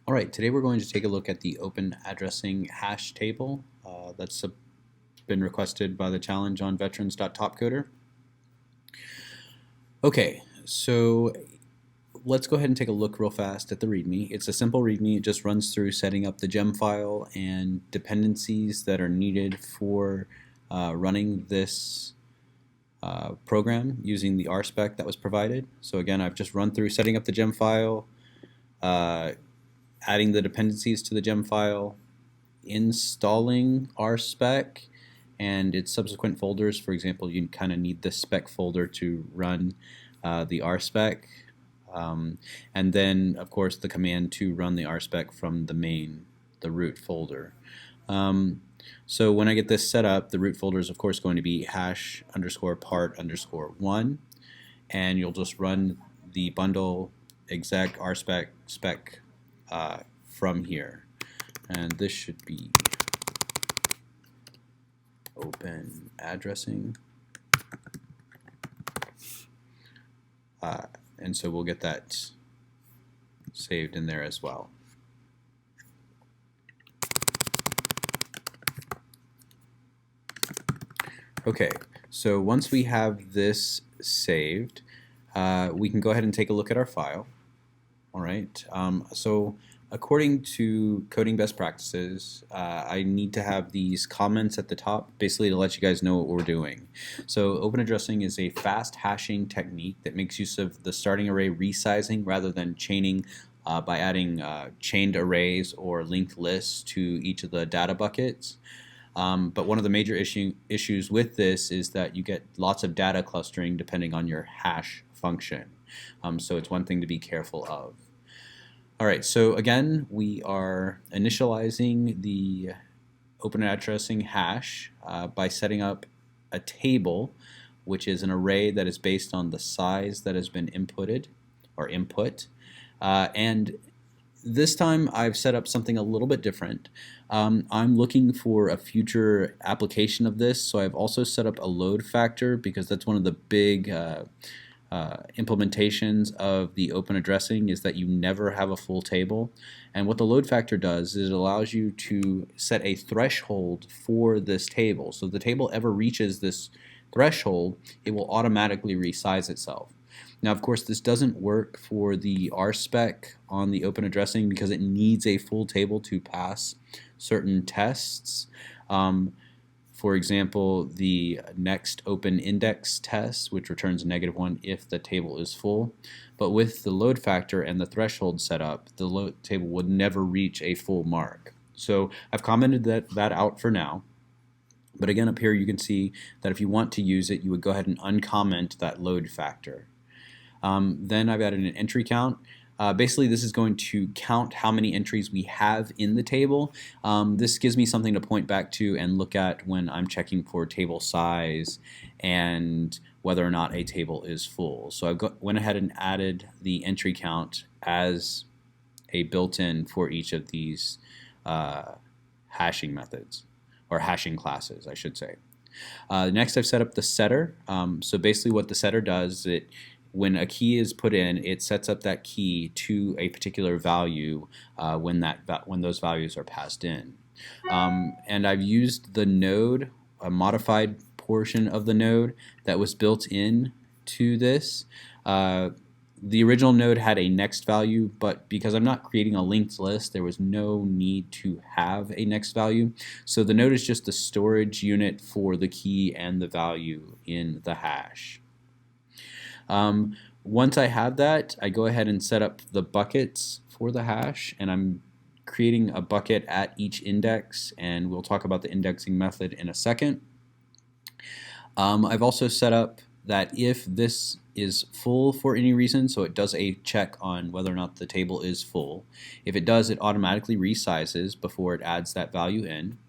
All right, today we're going to take a look at the open addressing hash table that's been requested by the challenge on veterans.topcoder. Okay, so let's go ahead and take a look real fast at the README. It's a simple README. It just runs through setting up the gem file and dependencies that are needed for running this program using the RSpec that was provided. So again, I've just run through setting up the gem file, adding the dependencies to the gem file, installing RSpec and its subsequent folders. For example, you kind of need the spec folder to run the RSpec, and then of course the command to run the RSpec from the main, the root folder. So when I get this set up, the root folder is of course going to be hash underscore part underscore 1, and you'll just run the bundle exec RSpec spec from here. And this should be open addressing. And so we'll get that saved in there as well. Okay, so once we have this saved, we can go ahead and take a look at our file. All right, so according to coding best practices, I need to have these comments at the top, basically to let you guys know what we're doing. So open addressing is a fast hashing technique that makes use of the starting array resizing rather than chaining by adding chained arrays or linked lists to each of the data buckets. But one of the major issues with this is that you get lots of data clustering depending on your hash function. So it's one thing to be careful of. All right, so again, we are initializing the open addressing hash by setting up a table, which is an array that is based on the size that has been inputted or input. And this time I've set up something a little bit different. I'm looking for a future application of this, so I've also set up a load factor because that's one of the big implementations of the open addressing is that you never have a full table. And what the load factor does is it allows you to set a threshold for this table. So if the table ever reaches this threshold, it will automatically resize itself. Now, of course, this doesn't work for the RSpec on the open addressing because it needs a full table to pass certain tests. For example, the next open index test, which returns -1 if the table is full. But with the load factor and the threshold set up, the load table would never reach a full mark. So I've commented that out for now. But again, up here you can see that if you want to use it, you would go ahead and uncomment that load factor. Then I've added an entry count. Basically, this is going to count how many entries we have in the table. This gives me something to point back to and look at when I'm checking for table size and whether or not a table is full. So I went ahead and added the entry count as a built-in for each of these hashing methods, or hashing classes, I should say. Next, I've set up the setter. So basically what the setter does, when a key is put in, it sets up that key to a particular value when those values are passed in. And I've used the node, a modified portion of the node that was built in to this. The original node had a next value, but because I'm not creating a linked list, there was no need to have a next value. So the node is just the storage unit for the key and the value in the hash. Once I have that, I go ahead and set up the buckets for the hash, and I'm creating a bucket at each index, and we'll talk about the indexing method in a second. I've also set up that if this is full for any reason, so it does a check on whether or not the table is full. If it does, it automatically resizes before it adds that value in.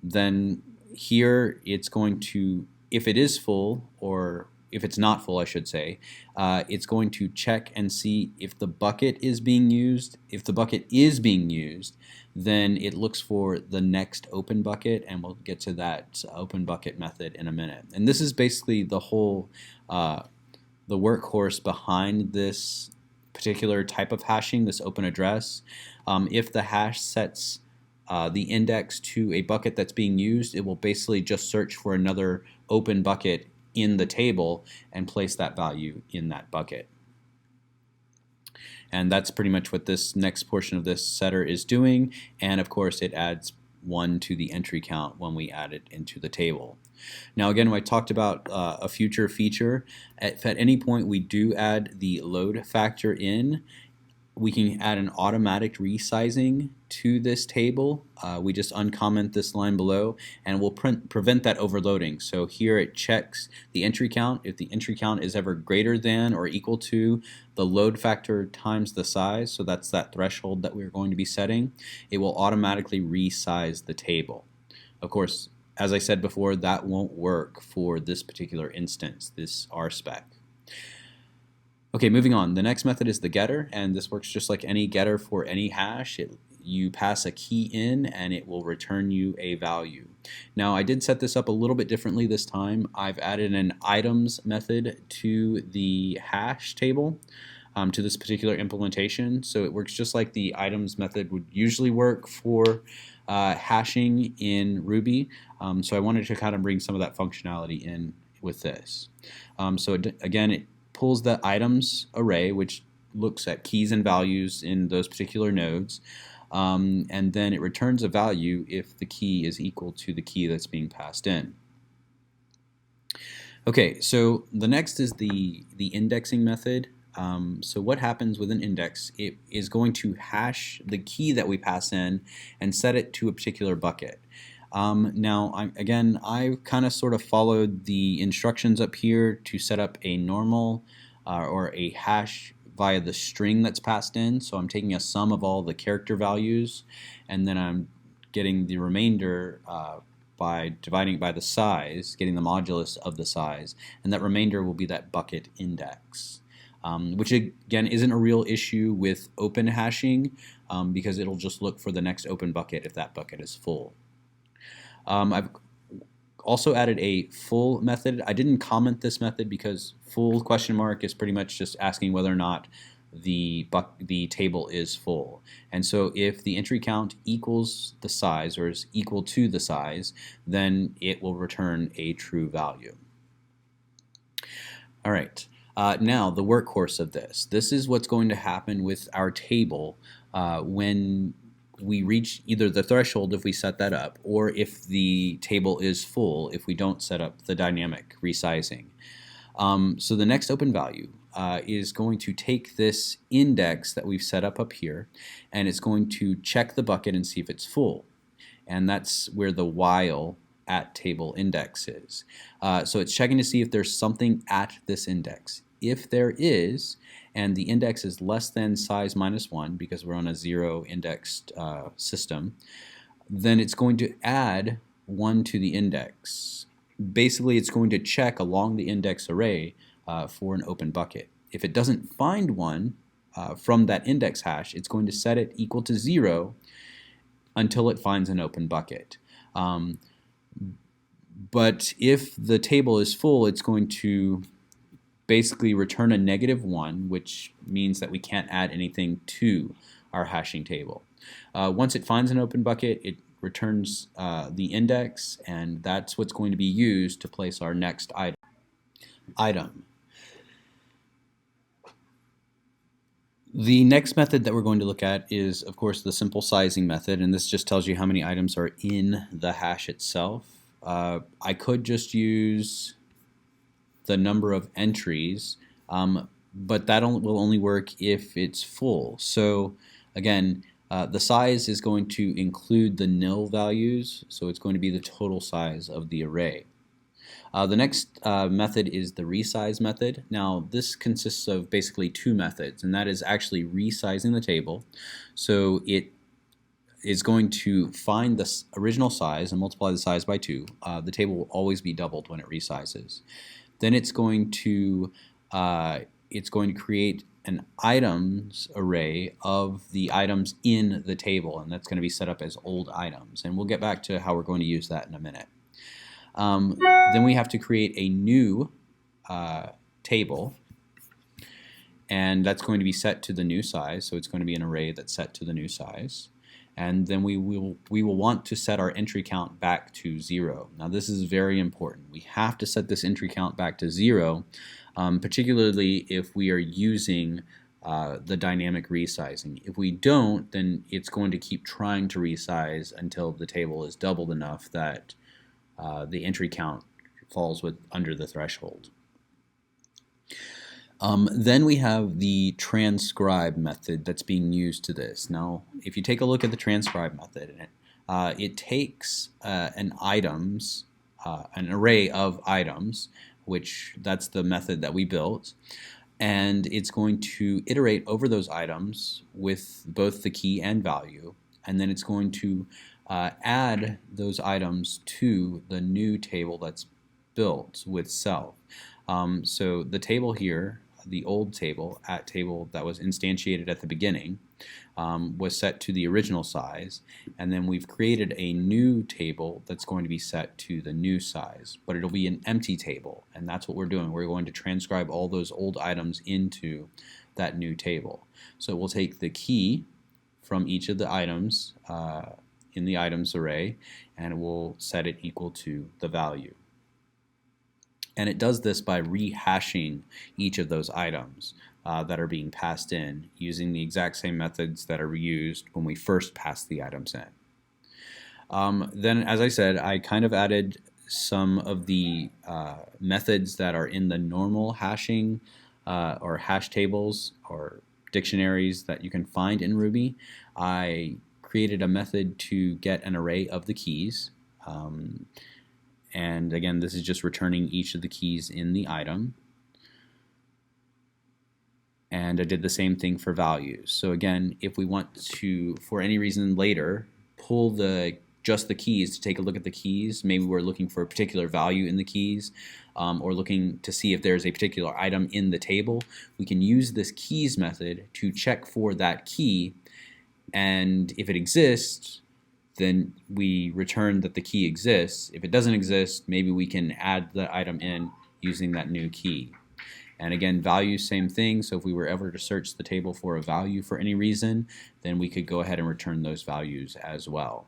Then here it's going to, if it is full, or if it's not full, I should say, it's going to check and see if the bucket is being used. If the bucket is being used, then it looks for the next open bucket, and we'll get to that open bucket method in a minute. And this is basically the whole, the workhorse behind this particular type of hashing, this open address, if the hash sets the index to a bucket that's being used, it will basically just search for another open bucket in the table and place that value in that bucket. And that's pretty much what this next portion of this setter is doing. And of course, it adds 1 to the entry count when we add it into the table. Now again, I talked about a future feature. If at any point we do add the load factor in, we can add an automatic resizing to this table. We just uncomment this line below and we'll prevent that overloading. So here it checks the entry count. If the entry count is ever greater than or equal to the load factor times the size, so that's that threshold that we're going to be setting, it will automatically resize the table. Of course, as I said before, that won't work for this particular instance, this RSpec. Okay, moving on. The next method is the getter, and this works just like any getter for any hash. You pass a key in and it will return you a value. Now I did set this up a little bit differently this time. I've added an items method to the hash table, to this particular implementation. So it works just like the items method would usually work for hashing in Ruby. So I wanted to kind of bring some of that functionality in with this. Again, it pulls the items array, which looks at keys and values in those particular nodes, and then it returns a value if the key is equal to the key that's being passed in. Okay, so the next is the indexing method. So what happens with an index, it is going to hash the key that we pass in and set it to a particular bucket. Now, I kind of sort of followed the instructions up here to set up a normal or a hash via the string that's passed in. So I'm taking a sum of all the character values, and then I'm getting the remainder by dividing by the size, getting the modulus of the size, and that remainder will be that bucket index. Which again isn't a real issue with open hashing because it'll just look for the next open bucket if that bucket is full. I've also added a full method. I didn't comment this method because full question mark is pretty much just asking whether or not the table is full. And so if the entry count equals the size or is equal to the size, then it will return a true value. All right. Now the workhorse of this. This is what's going to happen with our table when we reach either the threshold if we set that up, or if the table is full if we don't set up the dynamic resizing. So the next open value is going to take this index that we've set up here, and it's going to check the bucket and see if it's full. And that's where the while at table index is. So it's checking to see if there's something at this index. If there is, and the index is less than size minus 1 because we're on a 0 indexed system, then it's going to add 1 to the index. Basically, it's going to check along the index array for an open bucket. If it doesn't find one from that index hash, it's going to set it equal to 0 until it finds an open bucket. But if the table is full, it's going to basically return a -1, which means that we can't add anything to our hashing table. Once it finds an open bucket, it returns the index, and that's what's going to be used to place our next item. The next method that we're going to look at is, of course, the simple sizing method, and this just tells you how many items are in the hash itself. I could just use the number of entries, but that will only work if it's full. So again, the size is going to include the nil values, so it's going to be the total size of the array. The next method is the resize method. Now this consists of basically two methods, and that is actually resizing the table. So it is going to find the original size and multiply the size by 2. The table will always be doubled when it resizes. Then it's going to create an items array of the items in the table, and that's going to be set up as old items. And we'll get back to how we're going to use that in a minute. Then we have to create a new table, and that's going to be set to the new size, so it's going to be an array that's set to the new size. And then we will want to set our entry count back to 0. Now this is very important. We have to set this entry count back to 0, particularly if we are using the dynamic resizing. If we don't, then it's going to keep trying to resize until the table is doubled enough that the entry count falls under the threshold. Then we have the transcribe method that's being used to this. Now, if you take a look at the transcribe method, it takes an array of items, which that's the method that we built, and it's going to iterate over those items with both the key and value, and then it's going to add those items to the new table that's built with self. So the table here, the old table, @table that was instantiated at the beginning, was set to the original size, and then we've created a new table that's going to be set to the new size, but it'll be an empty table, and that's what we're doing. We're going to transcribe all those old items into that new table. So we'll take the key from each of the items in the items array, and we'll set it equal to the value. And it does this by rehashing each of those items that are being passed in using the exact same methods that are used when we first pass the items in. Then, as I said, I kind of added some of the methods that are in the normal hashing or hash tables or dictionaries that you can find in Ruby. I created a method to get an array of the keys. And again, this is just returning each of the keys in the item. And I did the same thing for values. So again, if we want to, for any reason later, pull just the keys to take a look at the keys, maybe we're looking for a particular value in the keys, or looking to see if there's a particular item in the table, we can use this keys method to check for that key, and if it exists, then we return that the key exists. If it doesn't exist, maybe we can add the item in using that new key. And again, value, same thing. So if we were ever to search the table for a value for any reason, then we could go ahead and return those values as well.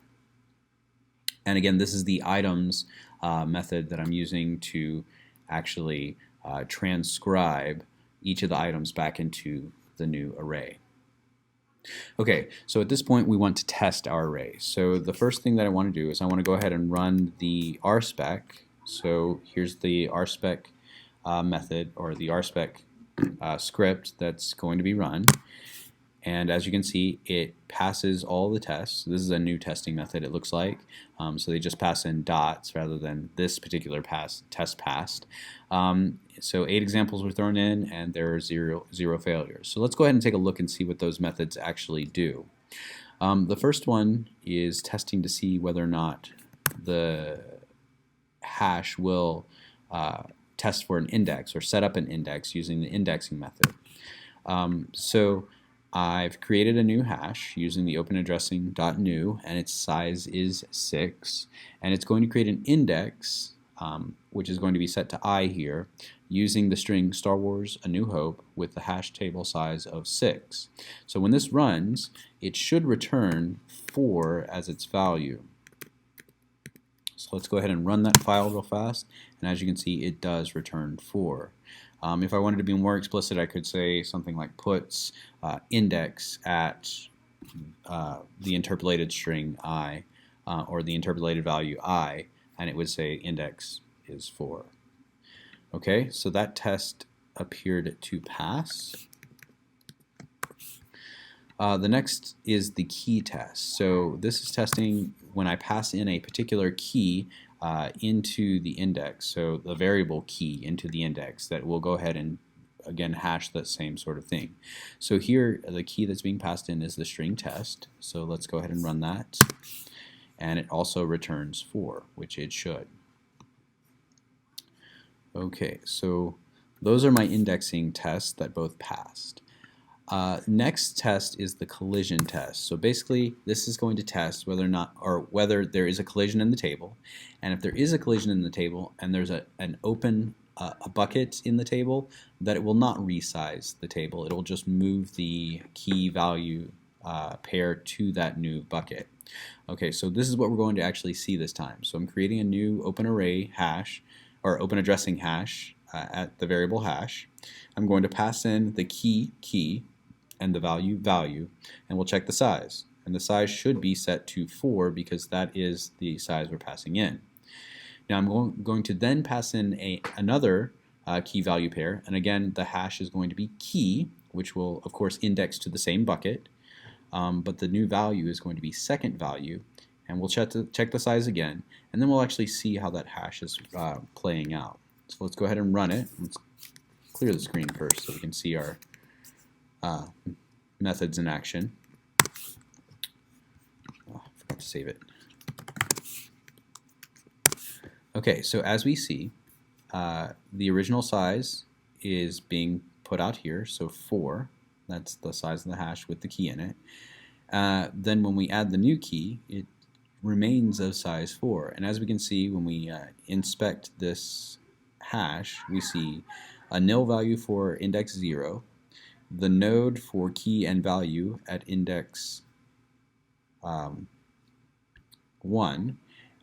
And again, this is the items method that I'm using to actually transcribe each of the items back into the new array. Okay, so at this point we want to test our array. So the first thing that I want to do is I want to go ahead and run the rspec. So here's the rspec method, or the rspec script that's going to be run. And as you can see, it passes all the tests. This is a new testing method, it looks like. So they just pass in dots rather than this particular test passed. So 8 examples were thrown in, and there are zero failures. So let's go ahead and take a look and see what those methods actually do. The first one is testing to see whether or not the hash will test for an index or set up an index using the indexing method. So I've created a new hash using the openaddressing.new, and its size is 6, and it's going to create an index which is going to be set to I here using the string Star Wars A New Hope with the hash table size of 6. So when this runs, it should return 4 as its value. So let's go ahead and run that file real fast, and as you can see, it does return 4. If I wanted to be more explicit, I could say something like puts index at the interpolated string I, or the interpolated value I, and it would say index is 4. Okay, so that test appeared to pass. The next is the key test. So this is testing when I pass in a particular key into the index, so the variable key into the index, that will go ahead and again hash that same sort of thing. So here the key that's being passed in is the string test, so let's go ahead and run that, and it also returns 4, which it should. Okay, so those are my indexing tests that both passed. Next test is the collision test. So basically, this is going to test whether or not, or whether there is a collision in the table, and if there is a collision in the table and there's an open a bucket in the table, that it will not resize the table. It'll just move the key value pair to that new bucket. Okay, so this is what we're going to actually see this time. So I'm creating a new open array hash, or open addressing hash at the variable hash. I'm going to pass in the key and the value, and we'll check the size. And the size should be set to 4 because that is the size we're passing in. Now I'm going to then pass in another key value pair, and again the hash is going to be key, which will of course index to the same bucket, but the new value is going to be second value, and we'll check the size again, and then we'll actually see how that hash is playing out. So let's go ahead and run it. Let's clear the screen first so we can see our methods in action. Oh, I forgot to save it. Okay, so as we see, the original size is being put out here, so 4. That's the size of the hash with the key in it. Then when we add the new key, it remains of size 4. And as we can see, when we inspect this hash, we see a nil value for index 0, the node for key and value at index 1,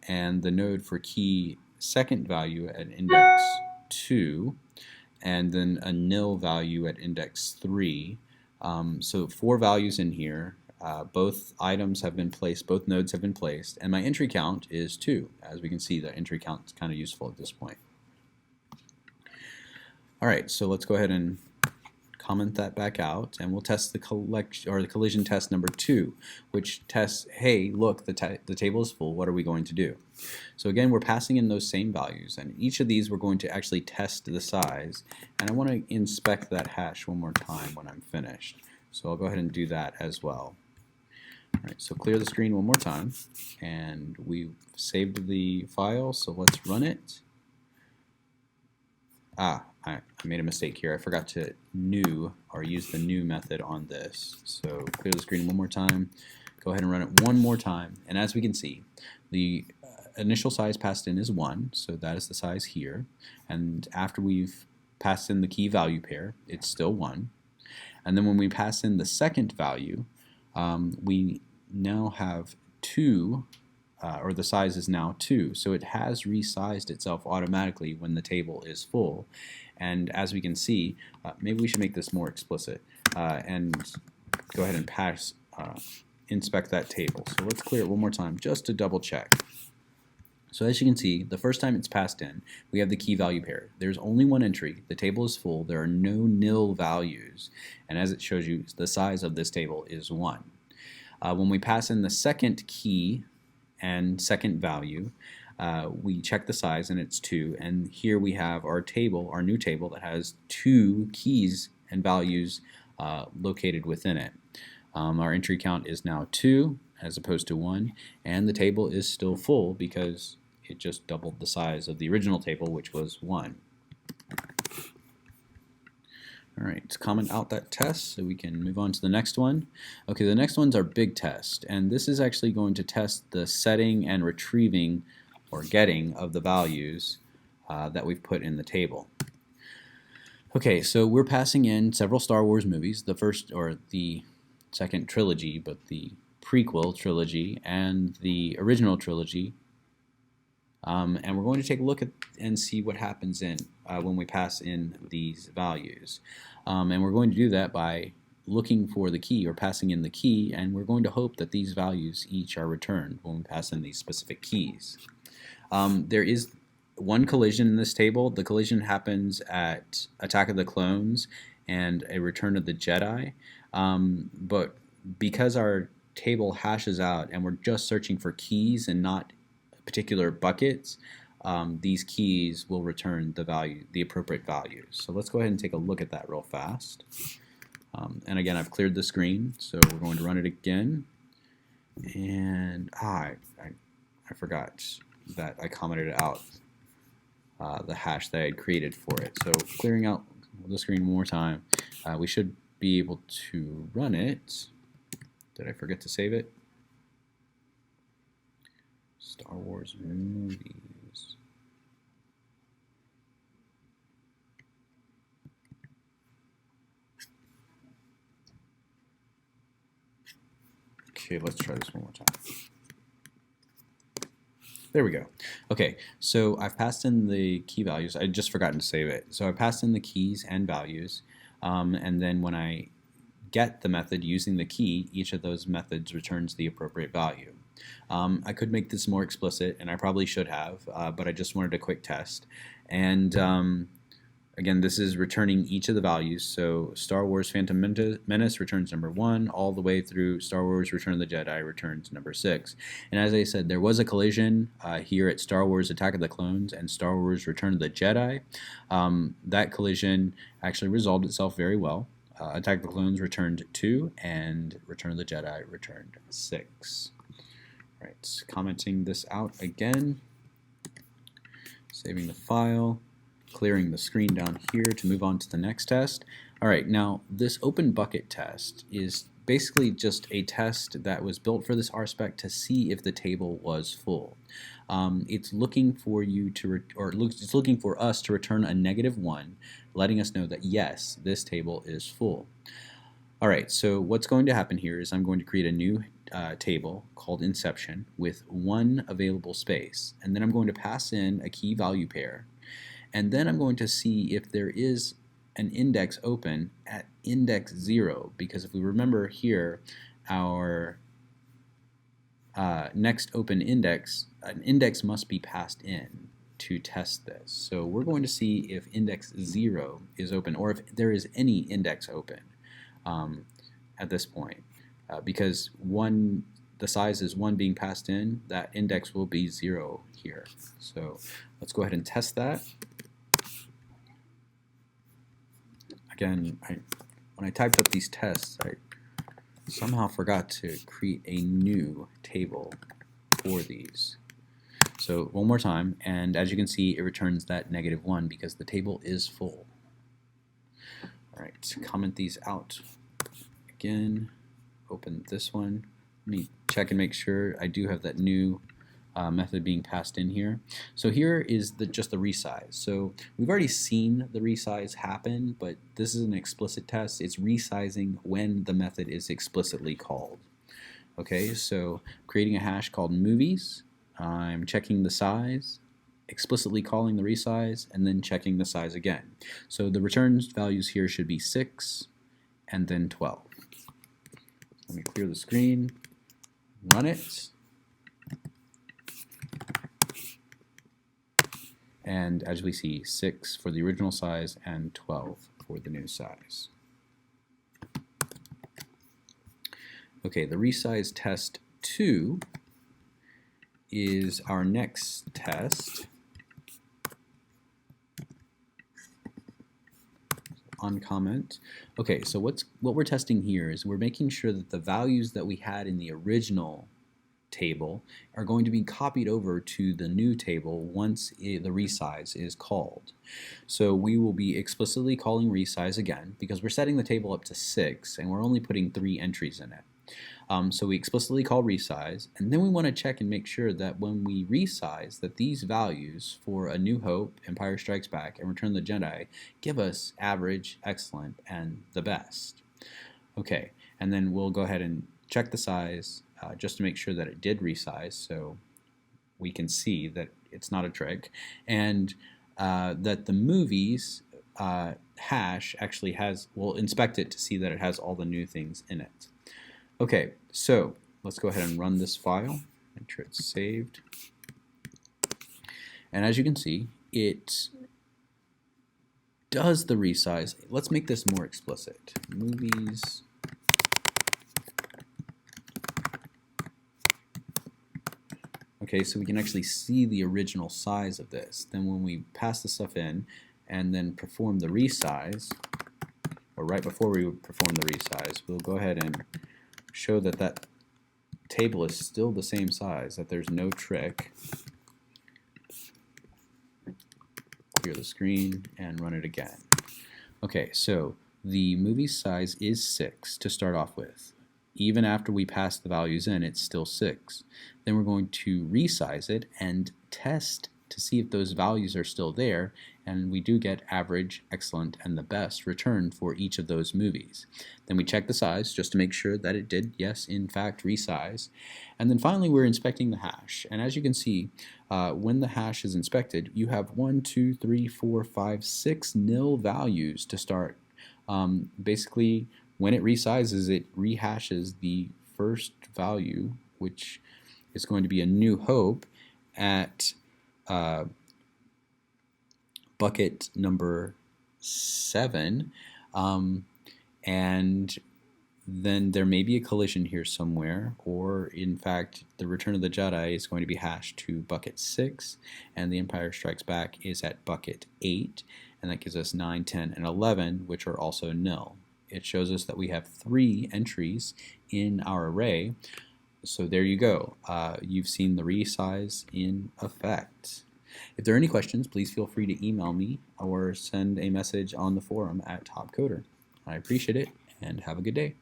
and the node for key second value at index 2, and then a nil value at index 3. So 4 values in here. Both items have been placed, both nodes have been placed, and my entry count is 2. As we can see, the entry count is kind of useful at this point. Alright, so let's go ahead and comment that back out, and we'll test the collision test number 2, which tests, hey, look, the table is full, what are we going to do? So again, we're passing in those same values, and each of these we're going to actually test the size, and I want to inspect that hash one more time when I'm finished. So I'll go ahead and do that as well. Alright, so clear the screen one more time, and we've saved the file, so let's run it. I made a mistake here. I forgot to use the new method on this. So clear the screen one more time, go ahead and run it one more time, and as we can see, the initial size passed in is 1, so that is the size here, and after we've passed in the key value pair, it's still 1. And then when we pass in the second value, we now have 2, or the size is now 2. So it has resized itself automatically when the table is full. And as we can see, maybe we should make this more explicit and go ahead and inspect that table. So let's clear it one more time just to double check. So as you can see, the first time it's passed in, we have the key value pair. There's only one entry, the table is full, there are no nil values, and as it shows you, the size of this table is 1. When we pass in the second key and second value, we check the size and it's 2, and here we have our table, our new table that has 2 keys and values located within it. Our entry count is now 2 as opposed to 1, and the table is still full because it just doubled the size of the original table, which was 1. Alright, let's comment out that test so we can move on to the next one. Okay, the next one's our big test, and this is actually going to test the setting and retrieving or getting of the values that we've put in the table. Okay, so we're passing in several Star Wars movies, the first or the second trilogy, but the prequel trilogy and the original trilogy, and we're going to take a look at and see what happens when we pass in these values, and we're going to do that by looking for the key or passing in the key, and we're going to hope that these values each are returned when we pass in these specific keys. There is one collision in this table. The collision happens at Attack of the Clones and a Return of the Jedi, but because our table hashes out and we're just searching for keys and not particular buckets, these keys will return the appropriate values. So let's go ahead and take a look at that real fast. And again, I've cleared the screen, so we're going to run it again. And I forgot that I commented out the hash that I had created for it. So clearing out the screen one more time, we should be able to run it. Did I forget to save it? Star Wars movies. Okay, let's try this one more time. There we go. Okay, so I've passed in the key values. I just forgotten to save it. So I passed in the keys and values, and then when I get the method using the key, each of those methods returns the appropriate value. I could make this more explicit, and I probably should have, but I just wanted a quick test. And again, this is returning each of the values. So Star Wars Phantom Menace returns number 1, all the way through Star Wars Return of the Jedi returns number 6. And as I said, there was a collision here at Star Wars Attack of the Clones and Star Wars Return of the Jedi. That collision actually resolved itself very well. Attack of the Clones returned 2, and Return of the Jedi returned 6. Right, commenting this out again, saving the file, clearing the screen down here to move on to the next test. All right, now this open bucket test is basically just a test that was built for this RSpec to see if the table was full. It's looking for you to, it's looking for us to return a -1, letting us know that yes, this table is full. All right, so what's going to happen here is I'm going to create a new table called Inception with 1 available space, and then I'm going to pass in a key value pair, and then I'm going to see if there is an index open at index 0, because if we remember here, our next open index, an index must be passed in to test this. So we're going to see if index 0 is open, or if there is any index open at this point. Because the size is 1 being passed in, that index will be 0 here. So let's go ahead and test that. Again, when I typed up these tests, I somehow forgot to create a new table for these. So one more time, and as you can see, it returns that -1 because the table is full. All right, comment these out again. Open this one. Let me check and make sure I do have that new method being passed in here. So here is just the resize. So we've already seen the resize happen, but this is an explicit test. It's resizing when the method is explicitly called. Okay, so creating a hash called movies. I'm checking the size, explicitly calling the resize, and then checking the size again. So the return values here should be 6 and then 12. Let me clear the screen, run it, and as we see, 6 for the original size and 12 for the new size. Okay, the resize test 2 is our next test. On comment. Okay, so what we're testing here is we're making sure that the values that we had in the original table are going to be copied over to the new table once the resize is called. So we will be explicitly calling resize again because we're setting the table up to 6 and we're only putting 3 entries in it. So we explicitly call resize, and then we want to check and make sure that when we resize that these values for A New Hope, Empire Strikes Back, and Return of the Jedi give us average, excellent, and the best. Okay, and then we'll go ahead and check the size just to make sure that it did resize, so we can see that it's not a trick, and that the movies hash actually we'll inspect it to see that it has all the new things in it. Okay, so let's go ahead and run this file, make sure it's saved. And as you can see, it does the resize. Let's make this more explicit. Movies. Okay, so we can actually see the original size of this. Then when we pass the stuff in and then perform the resize, or right before we perform the resize, we'll go ahead and show that that table is still the same size, that there's no trick. Clear the screen and run it again. Okay, so the movie size is 6 to start off with. Even after we pass the values in, it's still 6. Then we're going to resize it and test to see if those values are still there, and we do get average, excellent, and the best returned for each of those movies. Then we check the size just to make sure that it did, yes, in fact, resize. And then finally, we're inspecting the hash. And as you can see, when the hash is inspected, you have 1, 2, 3, 4, 5, 6 nil values to start. Basically, when it resizes, it rehashes the first value, which is going to be A New Hope, at bucket number 7, and then there may be a collision here somewhere, or in fact the Return of the Jedi is going to be hashed to bucket 6, and The Empire Strikes Back is at bucket 8, and that gives us 9, 10, and 11, which are also nil. It shows us that we have 3 entries in our array. So there you go. You've seen the resize in effect. If there are any questions, please feel free to email me or send a message on the forum at TopCoder. I appreciate it, and have a good day.